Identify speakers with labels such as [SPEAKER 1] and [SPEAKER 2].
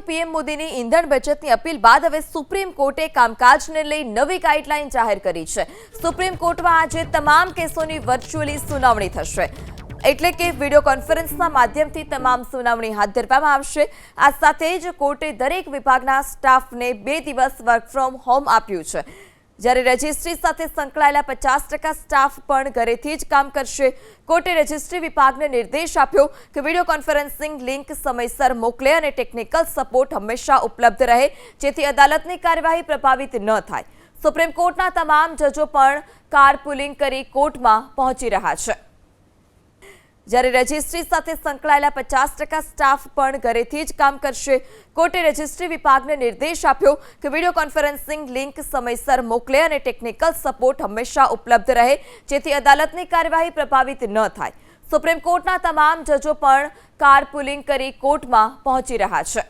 [SPEAKER 1] PM મોદીની ઈંધણ બચતની appeal બાદ હવે સુપ્રીમ કોર્ટે કામકાજને લઈ નવી ગાઈડલાઈન જાહેર કરી છે। સુપ્રીમ કોર્ટમાં આજે તમામ કેસોની વર્ચ્યુઅલી સુનાવણી થશે, એટલે કે વિડિયો કોન્ફરન્સના માધ્યમથી તમામ સુનાવણી હાથ ધરવામાં આવશે। આ સાથે જ કોર્ટે દરેક વિભાગના સ્ટાફને 2 દિવસ વર્ક ફ્રોમ હોમ આપ્યું છે, જ્યારે રજિસ્ટ્રી સાથે સંકળાયેલા 50% સ્ટાફ પણ ઘરેથી જ કામ કરશે। કોર્ટે રજિસ્ટ્રી વિભાગને નિર્દેશ આપ્યો કે વિડિયો કોન્ફરન્સિંગ લિંક સમયસર મોકલે અને ટેકનિકલ સપોર્ટ હંમેશા ઉપલબ્ધ રહે, જેથી અદાલતની કાર્યવાહી પ્રભાવિત ન થાય। સુપ્રીમ કોર્ટના તમામ જજો પણ કારપુલિંગ કરી કોર્ટમાં પહોંચી રહ્યા છે, જ્યારે રજિસ્ટ્રી સાથે સંકળાયેલા 50% સ્ટાફ પણ ઘરેથી જ કામ કરશે। કોર્ટે રજિસ્ટ્રી વિભાગને નિર્દેશ આપ્યો કે વિડિયો કોન્ફરન્સિંગ લિંક સમયસર મોકલે અને ટેકનિકલ સપોર્ટ હંમેશા ઉપલબ્ધ રહે, જેથી અદાલતની કાર્યવાહી પ્રભાવિત ન થાય। સુપ્રીમ કોર્ટના તમામ જજો પણ કારપુલિંગ કરી કોર્ટમાં પહોંચી રહ્યા છે।